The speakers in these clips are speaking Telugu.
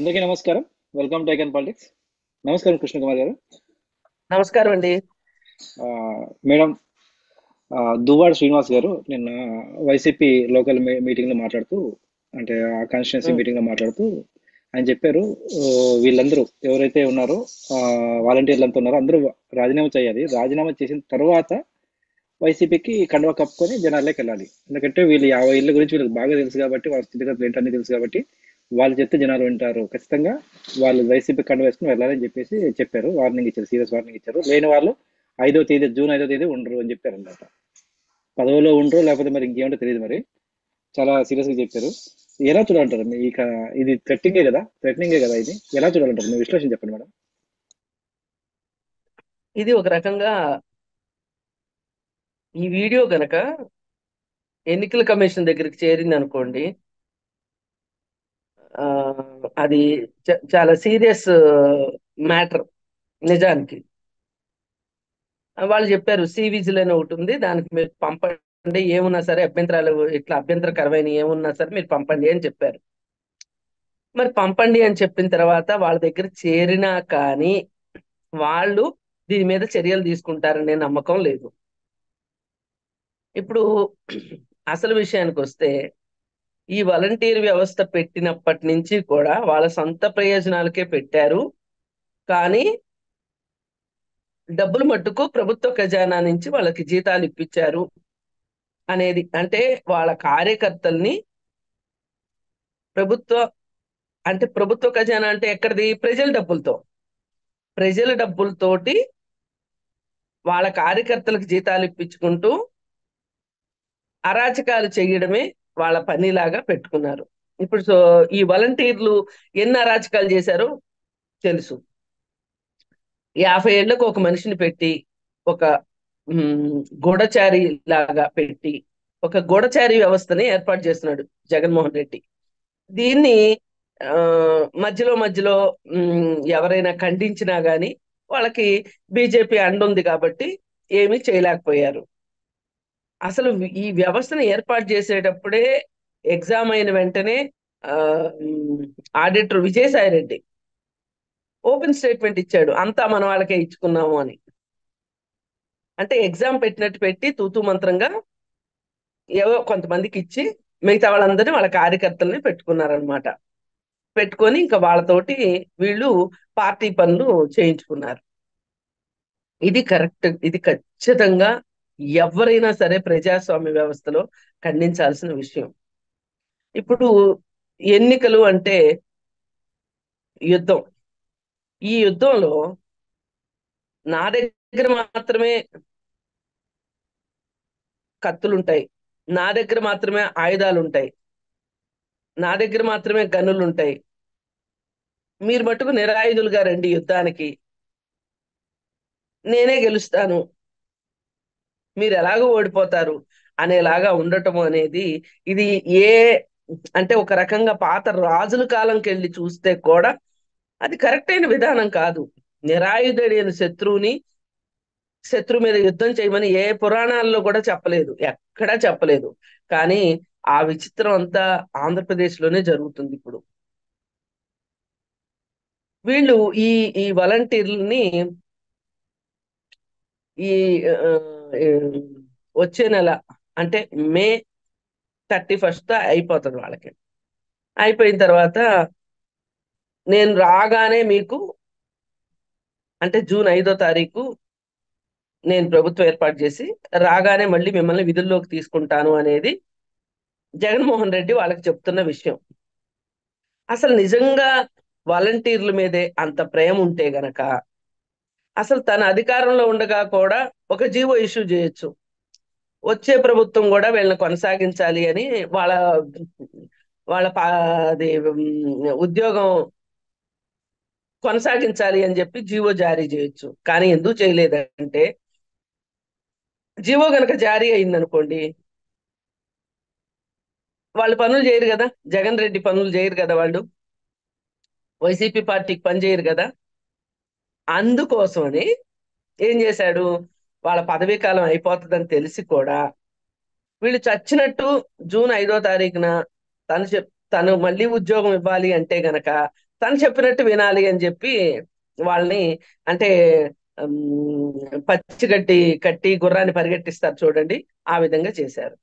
అందరికీ నమస్కారం. Welcome to icon politics. నమస్కారం కృష్ణకుమార్ గారు. నమస్కారం అండి. మేడం, దువ్వాడ శ్రీనివాస్ గారు నిన్న వైసీపీ లోకల్ మీటింగ్లో మాట్లాడుతూ, అంటే ఆ కాన్స్టిట్యున్సీ ఉమ్, మీటింగ్లో మాట్లాడుతూ ఆయన చెప్పారు, వీళ్ళందరూ ఎవరైతే ఉన్నారో వాలంటీర్లు అంతా ఉన్నారో అందరూ రాజీనామా చేయాలి. రాజీనామా చేసిన తర్వాత వైసీపీకి కండువా కప్పుకొని జనాల్లోకి వెళ్ళాలి. ఎందుకంటే వీళ్ళు 50 ఇళ్ళ గురించి వీళ్ళకి బాగా తెలుసు కాబట్టి, వాళ్ళ స్థితిగతులు ఏంటన్నీ తెలుసు కాబట్టి వాళ్ళు చెప్తే జనాలు వింటారు. ఖచ్చితంగా వాళ్ళు వైసీపీ కండువా వేసుకుని వెళ్ళాలని చెప్పేసి చెప్పారు. వార్నింగ్ ఇచ్చారు, సీరియస్ వార్నింగ్ ఇచ్చారు. లేని వాళ్ళు జూన్ 5వ తేదీ ఉండరు అని చెప్పారు అన్నమాట. పదవిలో ఉండరు, లేకపోతే మరి ఇంకేమంటో తెలియదు. మరి చాలా సీరియస్గా చెప్పారు. ఎలా చూడాలంటారు ఇది థ్రెటనింగే కదా ఇది ఎలా చూడాలంటారు? మీ విశ్లేషణ చెప్పండి మేడం. ఇది ఒక రకంగా ఈ వీడియో గనక ఎన్నికల కమిషన్ దగ్గరికి చేరింది అనుకోండి, ఆ, అది చాలా సీరియస్ మ్యాటర్. నిజానికి వాళ్ళు చెప్పారు సి విజిల్ అని ఒకటి ఉంది, దానికి మీరు పంపండి, ఏమున్నా సరే అభ్యంతరాలు, ఇట్లా అభ్యంతరకరమైన ఏమున్నా సరే మీరు పంపండి అని చెప్పారు. మరి పంపండి అని చెప్పిన తర్వాత వాళ్ళ దగ్గర చేరినా కానీ వాళ్ళు దీని మీద చర్యలు తీసుకుంటారనే నమ్మకం లేదు. ఇప్పుడు అసలు విషయానికి వస్తే, ఈ వాలంటీర్ వ్యవస్థ పెట్టినప్పటి నుంచి కూడా వాళ్ళ సొంత ప్రయోజనాలకే పెట్టారు. కానీ డబ్బులు మట్టుకు ప్రభుత్వ ఖజానా నుంచి వాళ్ళకి జీతాలు ఇప్పించారు అనేది, అంటే వాళ్ళ కార్యకర్తల్ని ప్రభుత్వ ప్రభుత్వ ఖజానా అంటే ఎక్కడిది? ప్రజల డబ్బులతోటి వాళ్ళ కార్యకర్తలకు జీతాలు ఇప్పించుకుంటూ అరాచకాలు చేయడమే వాళ్ళ పనిలాగా పెట్టుకున్నారు. ఇప్పుడు ఈ వాలంటీర్లు ఎన్ని అరాచకాలు చేశారో తెలుసు. 50 ఏళ్లకు ఒక మనిషిని పెట్టి, ఒక గూఢచారి లాగా పెట్టి, ఒక గూఢచారి వ్యవస్థని ఏర్పాటు చేస్తున్నాడు జగన్మోహన్ రెడ్డి. దీన్ని ఆ మధ్యలో మధ్యలో ఎవరైనా ఖండించినా గాని వాళ్ళకి బీజేపీ అండుంది కాబట్టి ఏమీ చేయలేకపోయారు. అసలు ఈ వ్యవస్థను ఏర్పాటు చేసేటప్పుడే ఎగ్జామ్ అయిన వెంటనే ఆ auditor Vijayasai Reddy open statement ఇచ్చాడు, అంతా మన వాళ్ళకే ఇచ్చుకున్నాము అని. అంటే ఎగ్జామ్ పెట్టినట్టు పెట్టి తూతూ మంత్రంగా ఏవో కొంతమందికి ఇచ్చి మిగతా వాళ్ళందరినీ వాళ్ళ కార్యకర్తల్ని పెట్టుకున్నారనమాట. పెట్టుకొని ఇంకా వాళ్ళతోటి వీళ్ళు పార్టీ పనులు చేయించుకున్నారు. ఇది కరెక్ట్, ఇది ఖచ్చితంగా ఎవరైనా సరే ప్రజాస్వామ్య వ్యవస్థలో ఖండించాల్సిన విషయం. ఇప్పుడు ఎన్నికలు అంటే యుద్ధం. ఈ యుద్ధంలో నా దగ్గర మాత్రమే కత్తులుంటాయి, నా దగ్గర మాత్రమే ఆయుధాలు ఉంటాయి, నా దగ్గర మాత్రమే గన్నులు ఉంటాయి, మీరు మటుకు నిరాయుధులుగా రండి యుద్ధానికి, నేనే గెలుస్తాను, మీరు ఎలాగో ఓడిపోతారు అనేలాగా ఉండటం అనేది, ఇది ఏ ఒక రకంగా పాత రాజుల కాలంకి వెళ్ళి చూస్తే కూడా అది కరెక్ట్ అయిన విధానం కాదు. నిరాయుధుడైన శత్రువు మీద యుద్ధం చేయమని ఏ పురాణాల్లో కూడా చెప్పలేదు, ఎక్కడా చెప్పలేదు. కానీ ఆ విచిత్రం అంతా ఆంధ్రప్రదేశ్ లోనే జరుగుతుంది ఇప్పుడు. వీళ్ళు ఈ ఈ వాలంటీర్లని ఈ ఆ, ఆ, వచ్చే నెల అంటే మే 31 అయిపోతుంది వాళ్ళకి. అయిపోయిన తర్వాత నేను రాగానే మీకు, అంటే జూన్ 5వ తారీఖు నేను ప్రభుత్వం ఏర్పాటు చేసి రాగానే మళ్ళీ మిమ్మల్ని విధుల్లోకి తీసుకుంటాను అనేది జగన్మోహన్ రెడ్డి వాళ్ళకి చెప్తున్న విషయం. అసలు నిజంగా వాలంటీర్ల మీదే అంత ప్రేమ ఉంటే గనక అసలు తన అధికారంలో ఉండగా కూడా ఒక జీవో ఇష్యూ చేయొచ్చు, వచ్చే ప్రభుత్వం కూడా వీళ్ళని కొనసాగించాలి అని, వాళ్ళ వాళ్ళ అది ఉద్యోగం కొనసాగించాలి అని చెప్పి జీవో జారీ చేయొచ్చు. కానీ ఎందుకు చేయలేదంటే, జీవో గనక జారీ అయింది అనుకోండి, వాళ్ళు పనులు చేయరు కదా, జగన్ రెడ్డి పనులు చేయరు కదా, వాళ్ళు వైసీపీ పార్టీకి పని చేయరు కదా. అందుకోసమని ఏం చేశాడు, వాళ్ళ పదవీ కాలం అయిపోతుందని తెలిసి కూడా వీళ్ళు చచ్చినట్టు జూన్ 5వ తారీఖున తను మళ్ళీ ఉద్యోగం ఇవ్వాలి అంటే గనక తను చెప్పినట్టు వినాలి అని చెప్పి వాళ్ళని, అంటే పచ్చిగడ్డి కట్టి గుర్రాన్ని పరిగెట్టిస్తారు చూడండి, ఆ విధంగా చేశారు.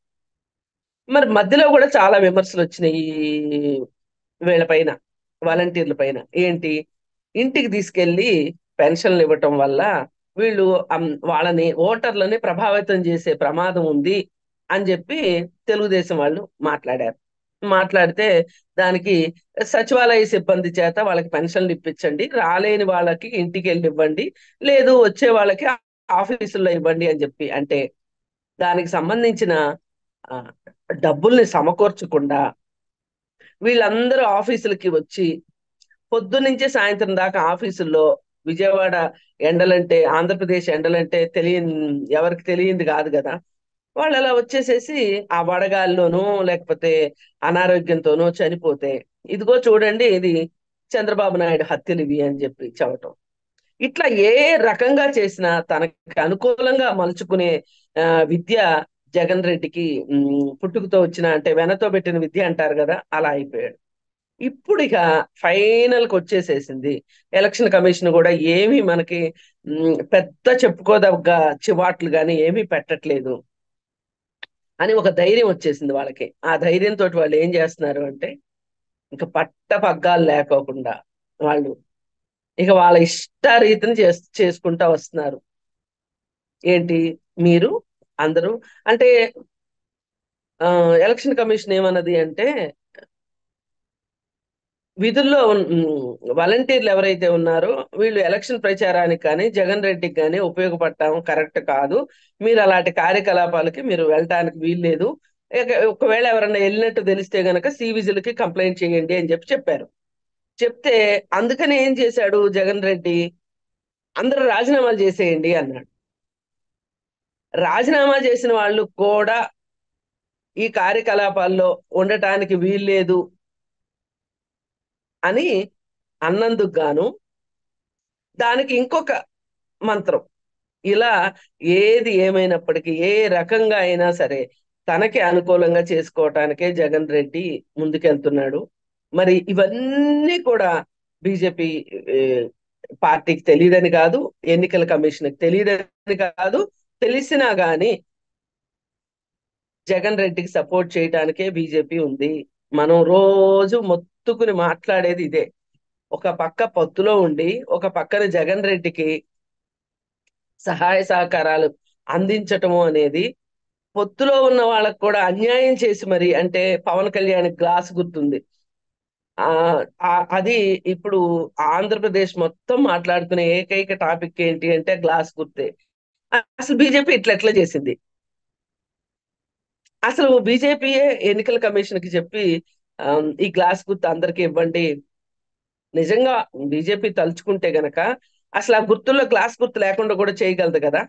మరి మధ్యలో కూడా చాలా విమర్శలు వచ్చినాయి వీళ్ళ పైన, వాలంటీర్ల పైన. ఏంటి, ఇంటికి తీసుకెళ్లి పెన్షన్లు ఇవ్వటం వల్ల వీళ్ళు వాళ్ళని ఓటర్లని ప్రభావితం చేసే ప్రమాదం ఉంది అని చెప్పి తెలుగుదేశం వాళ్ళు మాట్లాడారు. మాట్లాడితే దానికి సచివాలయ సిబ్బంది చేత వాళ్ళకి పెన్షన్లు ఇప్పించండి, రాలేని వాళ్ళకి ఇంటికి వెళ్ళి ఇవ్వండి, లేదు వచ్చే వాళ్ళకి ఆఫీసుల్లో ఇవ్వండి అని చెప్పి అంటే, దానికి సంబంధించిన ఆ, డబ్బుల్ని సమకూర్చకుండా వీళ్ళందరూ ఆఫీసులకి వచ్చి పొద్దున్నుంచి సాయంత్రం దాకా ఆఫీసుల్లో, విజయవాడ ఎండలంటే, ఆంధ్రప్రదేశ్ ఎండలంటే తెలియని, ఎవరికి తెలియంది కాదు కదా, వాళ్ళు అలా వచ్చేసేసి ఆ వడగాల్లోనూ లేకపోతే అనారోగ్యంతోనూ చనిపోతే, ఇదిగో చూడండి ఇది చంద్రబాబు నాయుడు హత్యలు ఇవి అని చెప్పి చెప్పటం. ఇట్లా ఏ రకంగా చేసినా తనకి అనుకూలంగా మలుచుకునే విద్య జగన్ రెడ్డికి పుట్టుకతో వచ్చిన, అంటే వెనతో పెట్టిన విద్య అంటారు కదా, అలా అయిపోయాడు. ఇప్పుడు ఇక ఫైనల్ కి వచ్చేసేసింది. ఎలక్షన్ కమిషన్ కూడా ఏమీ మనకి పెద్ద చెప్పుకోదగ్గ చివాట్లు గాని ఏమీ పెట్టట్లేదు అని ఒక ధైర్యం వచ్చేసింది వాళ్ళకి. ఆ ధైర్యంతో వాళ్ళు ఏం చేస్తున్నారు అంటే, ఇక పట్ట పగ్గాలు లేకోకుండా వాళ్ళు ఇక వాళ్ళ ఇష్ట రీతిని చేసుకుంటా వస్తున్నారు. ఏంటి, మీరు అందరూ అంటే ఎలక్షన్ కమిషన్ ఏమన్నది అంటే, విధుల్లో వాలంటీర్లు ఎవరైతే ఉన్నారో వీళ్ళు ఎలక్షన్ ప్రచారానికి కానీ జగన్ రెడ్డికి కానీ ఉపయోగపడటం కరెక్ట్ కాదు, మీరు అలాంటి కార్యకలాపాలకి మీరు వెళ్ళటానికి వీల్లేదు, ఒకవేళ ఎవరన్నా వెళ్ళినట్టు తెలిస్తే గనక సివిజిల్కి కంప్లైంట్ చేయండి అని చెప్పి చెప్పారు. చెప్తే అందుకని ఏం చేశాడు జగన్ రెడ్డి, అందరూ రాజీనామాలు చేసేయండి అన్నాడు. రాజీనామా చేసిన వాళ్ళు కూడా ఈ కార్యకలాపాల్లో ఉండటానికి వీల్లేదు అని అన్నందుకు గాను దానికి ఇంకొక మంత్రం, ఇలా ఏది ఏమైనప్పటికీ ఏ రకంగా అయినా సరే తనకి అనుకూలంగా చేసుకోవటానికే జగన్ రెడ్డి ముందుకెళ్తున్నాడు. మరి ఇవన్నీ కూడా బీజేపీ పార్టీకి తెలియదని కాదు, ఎన్నికల కమిషన్కి తెలియదని కాదు, తెలిసినా గాని జగన్ రెడ్డికి సపోర్ట్ చేయడానికే బీజేపీ ఉంది. మనం రోజు మొత్తుకుని మాట్లాడేది ఇదే. ఒక పక్క పొత్తులో ఉండి ఒక పక్కన జగన్ రెడ్డికి సహాయ సహకారాలు అందించటము అనేది, పొత్తులో ఉన్న వాళ్ళకు కూడా అన్యాయం చేసి మరి, అంటే పవన్ కళ్యాణ్ గ్లాస్ గుర్తుంది, ఆ అది ఇప్పుడు ఆంధ్రప్రదేశ్ మొత్తం మాట్లాడుకునే ఏకైక టాపిక్ ఏంటి అంటే గ్లాస్ గుర్తే. అసలు బీజేపీ ఇట్లా ఎట్లా చేసింది, అసలు బీజేపీయే ఎన్నికల కమిషన్ కి చెప్పి ఈ గ్లాస్ గుర్తు అందరికి ఇవ్వండి, నిజంగా బీజేపీ తలుచుకుంటే గనక అసలు ఆ గుర్తుల్లో గ్లాస్ గుర్తు లేకుండా కూడా చేయగలదు కదా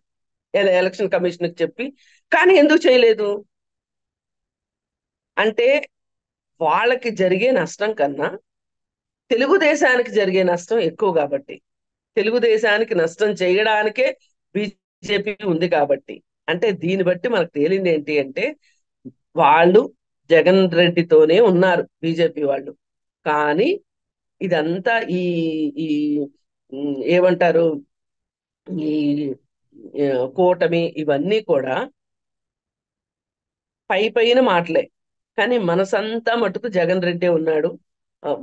ఎలక్షన్ కమిషన్ కి చెప్పి. కానీ ఎందుకు చేయలేదు అంటే, వాళ్ళకి జరిగే నష్టం కన్నా తెలుగుదేశానికి జరిగే నష్టం ఎక్కువ కాబట్టి, తెలుగుదేశానికి నష్టం చేయడానికే బీజేపీ ఉంది కాబట్టి. అంటే దీన్ని బట్టి మనకు తేలింది ఏంటి అంటే, వాళ్ళు జగన్ రెడ్డితోనే ఉన్నారు బీజేపీ వాళ్ళు. కానీ ఇదంతా ఈ ఈ ఏమంటారు, ఈ కూటమి ఇవన్నీ కూడా పైన మాటలే, కానీ మనసంతా మటుకు జగన్ రెడ్డి ఉన్నాడు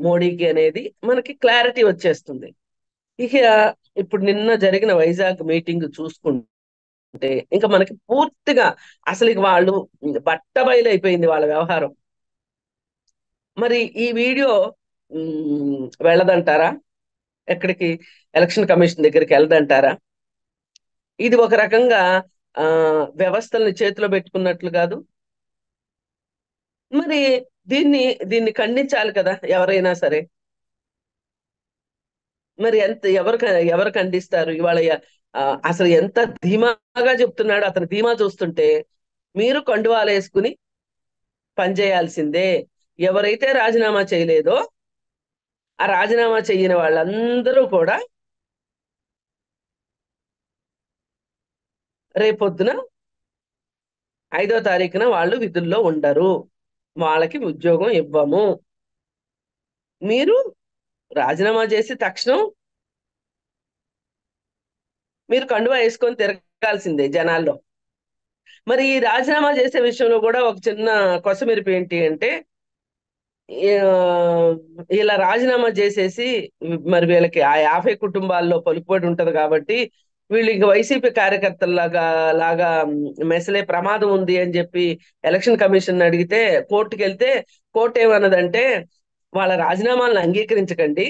మోడీకి అనేది మనకి క్లారిటీ వచ్చేస్తుంది. ఇక ఇప్పుడు నిన్న జరిగిన వైజాగ్ మీటింగ్ చూసుకుంటే ఇంకా మనకి పూర్తిగా అసలు ఇక వాళ్ళు బట్టబయలైపోయింది వాళ్ళ వ్యవహారం. మరి ఈ వీడియో వెళ్ళదంటారా, ఎక్కడికి, ఎలక్షన్ కమిషన్ దగ్గరికి వెళ్ళదంటారా? ఇది ఒక రకంగా ఆ వ్యవస్థల్ని చేతిలో పెట్టుకున్నట్లు కాదు? మరి దీన్ని దీన్ని ఖండించాలి కదా ఎవరైనా సరే. మరి ఎవరు ఎవరు ఖండిస్తారు ఇవాళ? అసలు ఎంత ధీమాగా చెప్తున్నాడు, అతని ధీమా చూస్తుంటే మీరు కండువాలు వేసుకుని పనిచేయాల్సిందే. ఎవరైతే రాజీనామా చేయలేదో ఆ రాజీనామా చేయని వాళ్ళందరూ కూడా రేపొద్దున 5వ తారీఖున వాళ్ళు విధుల్లో ఉండరు, వాళ్ళకి ఉద్యోగం ఇవ్వము, మీరు రాజీనామా చేసి తక్షణం మీరు కండువా వేసుకొని తిరగాల్సిందే జనాల్లో. మరి ఈ రాజీనామా చేసే విషయంలో కూడా ఒక చిన్న కొసమెరుపు ఏంటి అంటే, ఆ, ఇలా రాజీనామా చేసేసి మరి వీళ్ళకి ఆ 50 కుటుంబాల్లో పలుకుబడి ఉంటది కాబట్టి వీళ్ళు ఇంక వైసీపీ కార్యకర్తల్లాగా లాగా మెసలే ప్రమాదం ఉంది అని చెప్పి ఎలక్షన్ కమిషన్ అడిగితే, కోర్టుకి వెళ్తే కోర్టు ఏమన్నదంటే వాళ్ళ రాజీనామాలను అంగీకరించకండి,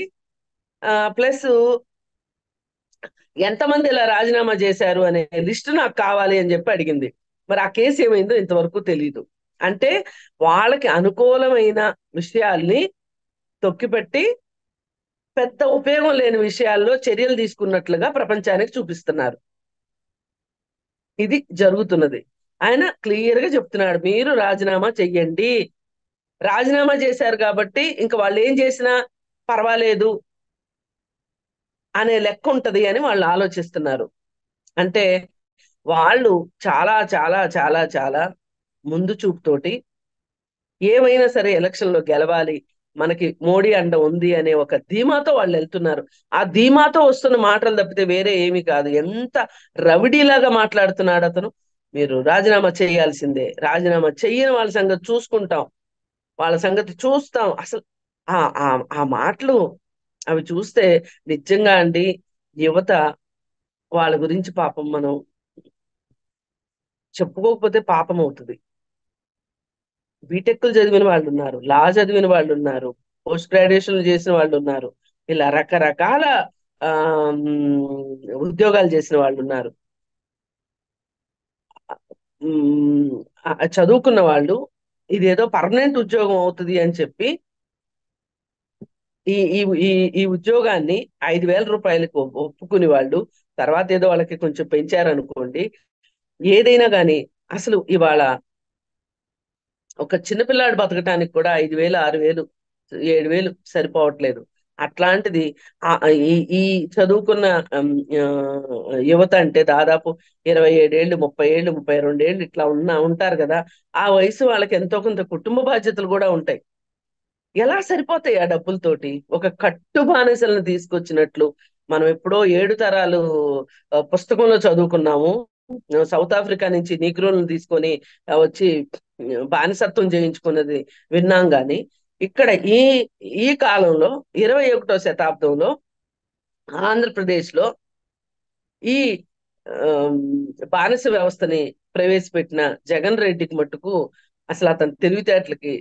ప్లస్ ఎంతమంది ఇలా రాజీనామా చేశారు అనే లిస్టు నాకు కావాలి అని చెప్పి అడిగింది. మరి ఆ కేసు ఏమైందో ఇంతవరకు తెలియదు. అంటే వాళ్ళకి అనుకూలమైన విషయాల్ని తొక్కిపెట్టి పెద్ద ఉపయోగం లేని విషయాల్లో చర్యలు తీసుకున్నట్లుగా ప్రపంచానికి చూపిస్తున్నారు. ఇది జరుగుతున్నది. ఆయన క్లియర్ గా చెప్తున్నాడు, మీరు రాజీనామా చెయ్యండి. రాజీనామా చేశారు కాబట్టి ఇంకా వాళ్ళు ఏం చేసినా పర్వాలేదు అనే లెక్క ఉంటది అని వాళ్ళు ఆలోచిస్తున్నారు. అంటే వాళ్ళు చాలా చాలా చాలా చాలా ముందు చూపుతోటి ఏమైనా సరే ఎలక్షన్ లో గెలవాలి, మనకి మోడీ అండ ఉంది అనే ఒక ధీమాతో వాళ్ళు వెళ్తున్నారు. ఆ ధీమాతో వస్తున్న మాటలు తప్పితే వేరే ఏమీ కాదు. ఎంత రవిడీలాగా మాట్లాడుతున్నాడు అతను. మీరు రాజీనామా చేయాల్సిందే, రాజీనామా చెయ్యని వాళ్ళ సంగతి చూసుకుంటాం, వాళ్ళ సంగతి చూస్తాం. అసలు ఆ ఆ ఆ మాటలు అవి చూస్తే నిజంగా అండి, యువత వాళ్ళ గురించి పాపం మనం చెప్పుకోకపోతే పాపం అవుతుంది. బీటెక్లు చదివిన వాళ్ళు ఉన్నారు, లా చదివిన వాళ్ళు ఉన్నారు, పోస్ట్ గ్రాడ్యుయేషన్లు చేసిన వాళ్ళు ఉన్నారు, ఇలా రకరకాల ఆ ఉద్యోగాలు చేసిన వాళ్ళు ఉన్నారు. చదువుకున్న వాళ్ళు ఇదేదో పర్మనెంట్ ఉద్యోగం అవుతుంది అని చెప్పి ఈ ఈ ఈ ఈ ఉద్యోగాన్ని 5,000 రూపాయలకు ఒప్పుకుని వాళ్ళు తర్వాత ఏదో వాళ్ళకి కొంచెం పెంచారనుకోండి, ఏదైనా కానీ అసలు ఇవాళ ఒక చిన్నపిల్లాడు బతకటానికి కూడా 5,000, 6,000, 7,000 సరిపోవట్లేదు. అట్లాంటిది ఈ చదువుకున్న యువత అంటే దాదాపు 27 ఏళ్ళు, 30 ఏళ్ళు, 32 ఏళ్ళు ఇట్లా ఉంటారు కదా. ఆ వయసు వాళ్ళకి ఎంతో కొంత కుటుంబ బాధ్యతలు కూడా ఉంటాయి. ఎలా సరిపోతాయి ఆ డబ్బులతోటి? ఒక కట్టు బానిసలను తీసుకొచ్చినట్లు మనం ఎప్పుడో 7 తరాలు పుస్తకంలో చదువుకున్నాము. సౌత్ ఆఫ్రికా నుంచి నీగ్రోలను తీసుకొని వచ్చి బానిసత్వం చేయించుకున్నది విన్నాం గాని, ఇక్కడ ఈ ఈ కాలంలో 21వ శతాబ్దంలో ఆంధ్రప్రదేశ్ లో ఈ ఆమ్, బానిస వ్యవస్థని ప్రవేశపెట్టిన జగన్ రెడ్డికి మట్టుకు అసలు అతని తెలివితేటలకి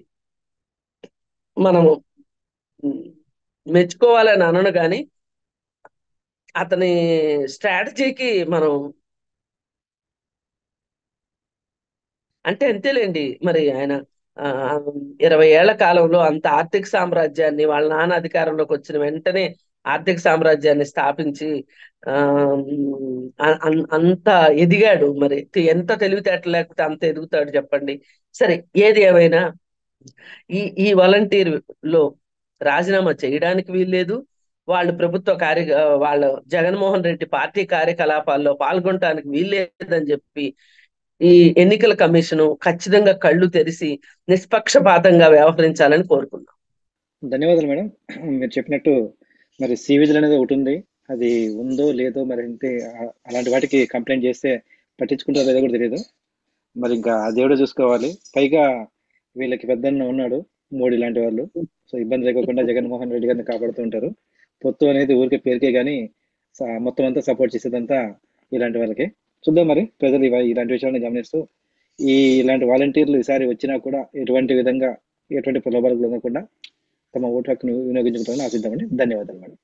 మనము ఉమ్, మెచ్చుకోవాలని అనను గాని, అతని స్ట్రాటజీకి మనం అంటే అంతేలేండి. మరి ఆయన ఆ 20 ఏళ్ల కాలంలో అంత ఆర్థిక సామ్రాజ్యాన్ని వాళ్ళ నాన్న అధికారంలోకి వచ్చిన వెంటనే ఆర్థిక సామ్రాజ్యాన్ని స్థాపించి ఆ అంత ఎదిగాడు. మరి ఎంత తెలివితేటలు లేకపోతే అంత ఎదుగుతాడు చెప్పండి. సరే, ఏది ఏమైనా ఈ వాలంటీర్ లో రాజీనామా చేయడానికి వీల్లేదు. వాళ్ళు వాళ్ళ జగన్మోహన్ రెడ్డి పార్టీ కార్యకలాపాల్లో పాల్గొనడానికి వీల్లేదని చెప్పి ఈ ఎన్నికల కమిషను ఖచ్చితంగా కళ్ళు తెరిచి నిష్పక్షపాతంగా వ్యవహరించాలని కోరుకున్నాం. ధన్యవాదాలు మేడం. మీరు చెప్పినట్టు మరి సివిజిల్ అనేది ఒకటి ఉంది. అది ఉందో లేదో మరి అంటే అలాంటి వాటికి కంప్లైంట్ చేస్తే పట్టించుకుంటారో లేదో కూడా తెలియదు. మరి ఇంకా ఆ దేవుడే చూసుకోవాలి. పైగా వీళ్ళకి పెద్దన్న ఉన్నాడు, మోడీ లాంటి వాళ్ళు. సో ఇబ్బంది లేకుండా జగన్మోహన్ రెడ్డి గారిని కాపాడుతూ ఉంటారు. పొత్తు అనేది ఊరికే పేరుకే కానీ మొత్తం అంతా సపోర్ట్ చేసేదంతా ఇలాంటి వాళ్ళకి. చూద్దాం మరి ప్రజలు ఇలాంటి విషయాలను గమనిస్తూ ఇలాంటి వాలంటీర్లు ఈసారి వచ్చినా కూడా ఎటువంటి విధంగా ఎటువంటి ప్రలోభాలకు లొంగకుండా తమ ఓటు హక్కును వినియోగించుకుంటారని ఆశిద్దామండి. ధన్యవాదాలు మేడం.